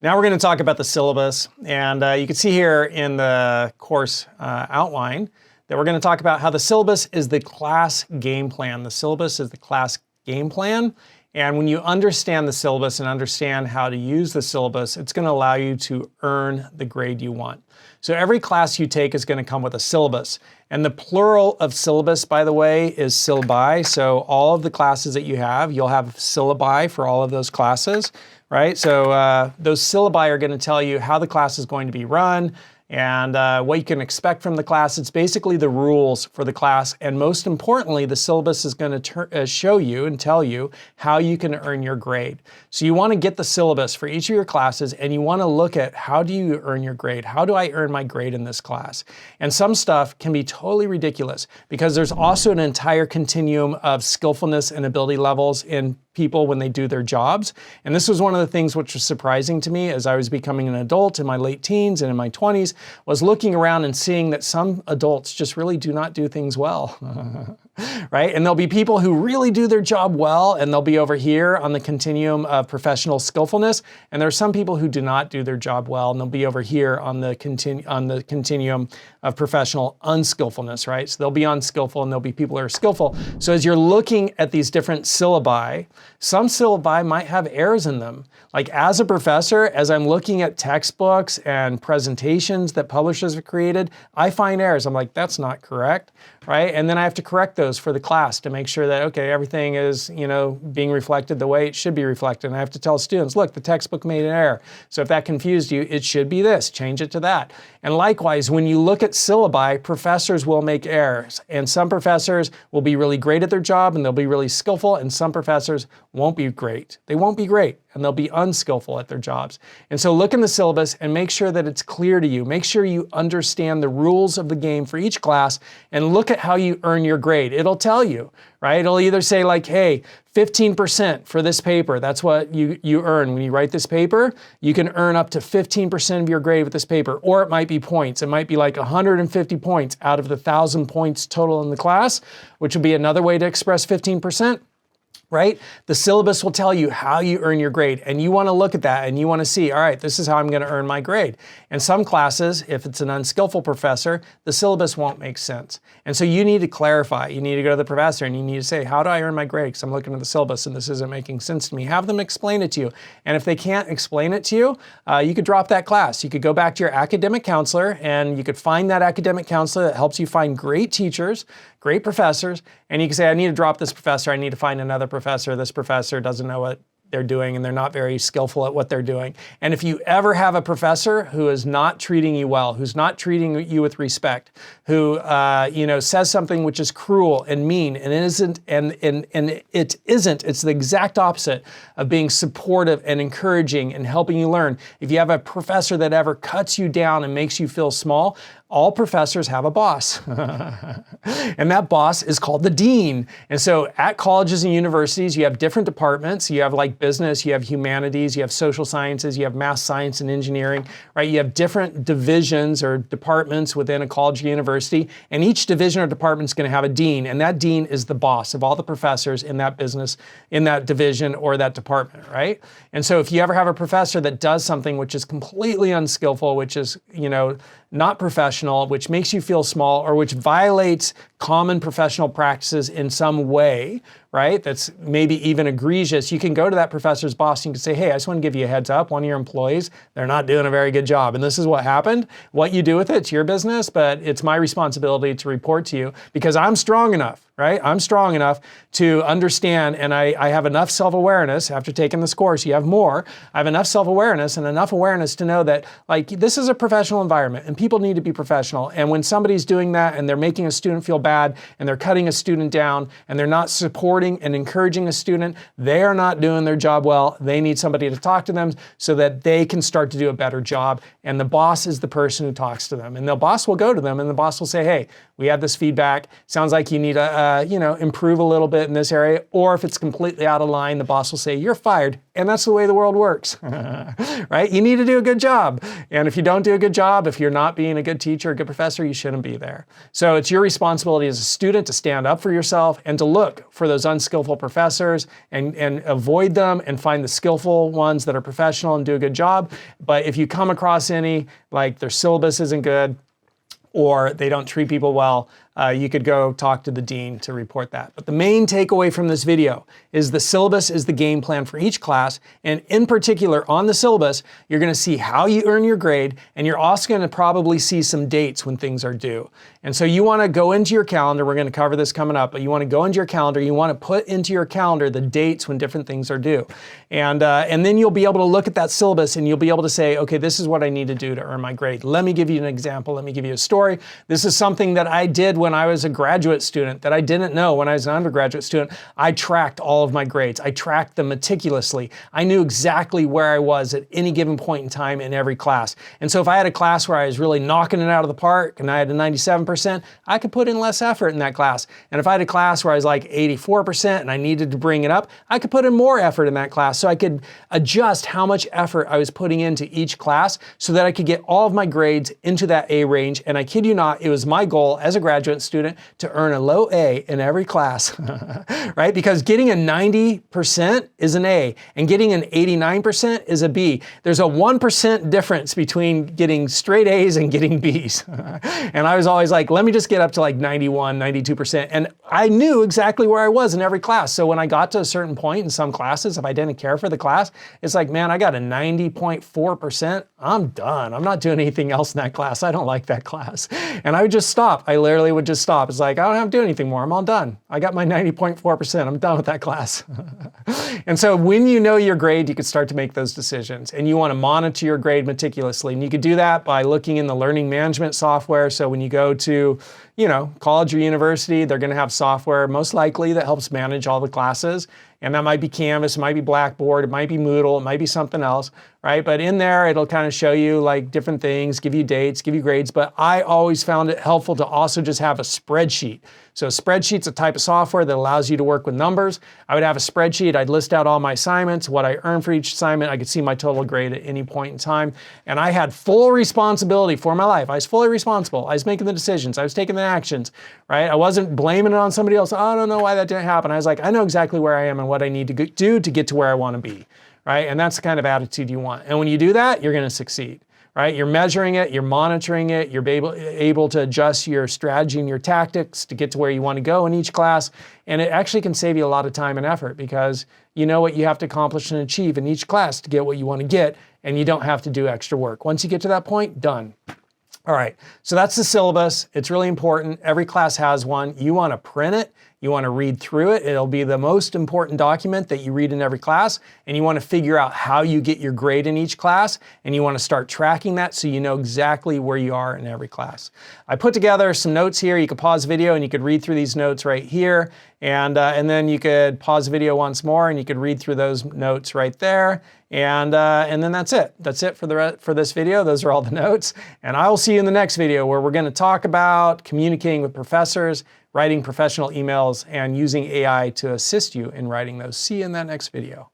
Now we're going to talk about the syllabus, and you can see here in the course outline that we're going to talk about how the syllabus is the class game plan. The syllabus is the class game plan, and when you understand the syllabus and understand how to use the syllabus, it's going to allow you to earn the grade you want. So every class you take is going to come with a syllabus, and the plural of syllabus, by the way, is syllabi. So all of the classes that you have, you'll have syllabi for all of those classes. Right? So those syllabi are going to tell you how the class is going to be run and what you can expect from the class. It's basically the rules for the class. And most importantly, the syllabus is going to show you and tell you how you can earn your grade. So you want to get the syllabus for each of your classes and you want to look at how do you earn your grade? How do I earn my grade in this class? And some stuff can be totally ridiculous because there's also an entire continuum of skillfulness and ability levels in people when they do their jobs. And this was one of the things which was surprising to me as I was becoming an adult in my late teens and in my 20s, was looking around and seeing that some adults just really do not do things well. Right? And there'll be people who really do their job well, and they'll be over here on the continuum of professional skillfulness. And there are some people who do not do their job well, and they'll be over here on the continuum of professional unskillfulness, right? So they'll be unskillful, and there'll be people who are skillful. So as you're looking at these different syllabi, some syllabi might have errors in them. Like as a professor, as I'm looking at textbooks and presentations that publishers have created, I find errors. I'm like, that's not correct, right? And then I have to correct those for the class to make sure that, okay, everything is, being reflected the way it should be reflected. And I have to tell students, look, the textbook made an error. So if that confused you, it should be this, change it to that. And likewise, when you look at syllabi, professors will make errors. And some professors will be really great at their job and they'll be really skillful, and some professors won't be great. They won't be great and they'll be unskillful at their jobs. And so look in the syllabus and make sure that it's clear to you. Make sure you understand the rules of the game for each class and look at how you earn your grade. It'll tell you, right? It'll either say like, hey, 15% for this paper. That's what you earn when you write this paper. You can earn up to 15% of your grade with this paper, or it might be points. It might be like 150 points out of the 1,000 points total in the class, which would be another way to express 15%. Right? The syllabus will tell you how you earn your grade, and you want to look at that and you want to see, all right, this is how I'm going to earn my grade. And some classes, if it's an unskillful professor, the syllabus won't make sense. And so you need to clarify. You need to go to the professor and you need to say, how do I earn my grade? Because I'm looking at the syllabus and this isn't making sense to me. Have them explain it to you. And if they can't explain it to you, you could drop that class. You could go back to your academic counselor and you could find that academic counselor that helps you find great teachers, great professors, and you can say, I need to drop this professor. I need to find another professor. This professor doesn't know what they're doing and they're not very skillful at what they're doing. And if you ever have a professor who is not treating you well, who's not treating you with respect, who says something which is cruel and mean and isn't, and it isn't, it's the exact opposite of being supportive and encouraging and helping you learn. If you have a professor that ever cuts you down and makes you feel small, all professors have a boss. And that boss is called the dean. And so at colleges and universities, you have different departments. You have like business, you have humanities, you have social sciences, you have math, science, and engineering, right? You have different divisions or departments within a college or university. And each division or department is going to have a dean. And that dean is the boss of all the professors in that business, in that division or that department, right? And so if you ever have a professor that does something which is completely unskillful, which is, not professional, which makes you feel small, or which violates common professional practices in some way, right? That's maybe even egregious. You can go to that professor's boss and you can say, hey, I just want to give you a heads up. One of your employees, they're not doing a very good job. And this is what happened. What you do with it's your business, but it's my responsibility to report to you because I'm strong enough, right? I'm strong enough to understand, and I have enough self-awareness. After taking this course, you have more. I have enough self-awareness and enough awareness to know that like this is a professional environment and people need to be professional. And when somebody's doing that and they're making a student feel bad and they're cutting a student down and they're not supporting and encouraging a student, they are not doing their job well. They need somebody to talk to them so that they can start to do a better job. And the boss is the person who talks to them. And the boss will go to them and the boss will say, hey, we have this feedback. Sounds like you need a improve a little bit in this area. Or if it's completely out of line, the boss will say, you're fired. And that's the way the world works, right? You need to do a good job. And if you don't do a good job, if you're not being a good teacher, a good professor, you shouldn't be there. So it's your responsibility as a student to stand up for yourself and to look for those unskillful professors and avoid them and find the skillful ones that are professional and do a good job. But if you come across any, like their syllabus isn't good, or they don't treat people well, you could go talk to the dean to report that. But the main takeaway from this video is the syllabus is the game plan for each class. And in particular, on the syllabus, you're going to see how you earn your grade, and you're also going to probably see some dates when things are due. And so you want to go into your calendar. We're going to cover this coming up, but you want to go into your calendar. You want to put into your calendar the dates when different things are due. And then you'll be able to look at that syllabus and you'll be able to say, okay, this is what I need to do to earn my grade. Let me give you an example. Let me give you a story. This is something that I did when I was a graduate student that I didn't know when I was an undergraduate student. I tracked all of my grades. I tracked them meticulously. I knew exactly where I was at any given point in time in every class. And so if I had a class where I was really knocking it out of the park and I had a 97%, I could put in less effort in that class. And if I had a class where I was like 84% and I needed to bring it up, I could put in more effort in that class. So I could adjust how much effort I was putting into each class so that I could get all of my grades into that A range. And I kid you not, it was my goal as a graduate student to earn a low A in every class, right? Because getting a 90% is an A and getting an 89% is a B. There's a 1% difference between getting straight A's and getting B's. And I was always like, let me just get up to like 91, 92%. And I knew exactly where I was in every class. So when I got to a certain point in some classes, if I didn't care for the class, it's like, man, I got a 90.4%. I'm done. I'm not doing anything else in that class. I don't like that class. And I would just stop. I literally would just stop. It's like, I don't have to do anything more. I'm all done. I got my 90.4%. I'm done with that class. And so when you know your grade, you can start to make those decisions. And you want to monitor your grade meticulously. And you could do that by looking in the learning management software. So when you go to, college or university, they're going to have software most likely that helps manage all the classes. And that might be Canvas, it might be Blackboard, it might be Moodle, it might be something else, right? But in there, it'll kind of show you like different things, give you dates, give you grades. But I always found it helpful to also just have a spreadsheet. So a spreadsheet's a type of software that allows you to work with numbers. I would have a spreadsheet. I'd list out all my assignments, what I earned for each assignment. I could see my total grade at any point in time. And I had full responsibility for my life. I was fully responsible. I was making the decisions. I was taking the actions, right? I wasn't blaming it on somebody else. Oh, I don't know why that didn't happen. I was like, I know exactly where I am and what I need to do to get to where I want to be, right? And that's the kind of attitude you want. And when you do that, you're going to succeed. Right? You're measuring it, you're monitoring it, you're able to adjust your strategy and your tactics to get to where you want to go in each class. And it actually can save you a lot of time and effort because you know what you have to accomplish and achieve in each class to get what you want to get, and you don't have to do extra work. Once you get to that point, done. All right, so that's the syllabus. It's really important. Every class has one. You want to print it. You want to read through it. It'll be the most important document that you read in every class, and you want to figure out how you get your grade in each class, and you want to start tracking that so you know exactly where you are in every class. I put together some notes here. You could pause the video and you could read through these notes right here, and then you could pause the video once more and you could read through those notes right there, and then that's it. That's it for this video. Those are all the notes, and I will see you in the next video where we're going to talk about communicating with professors, writing professional emails, and using AI to assist you in writing those. See you in that next video.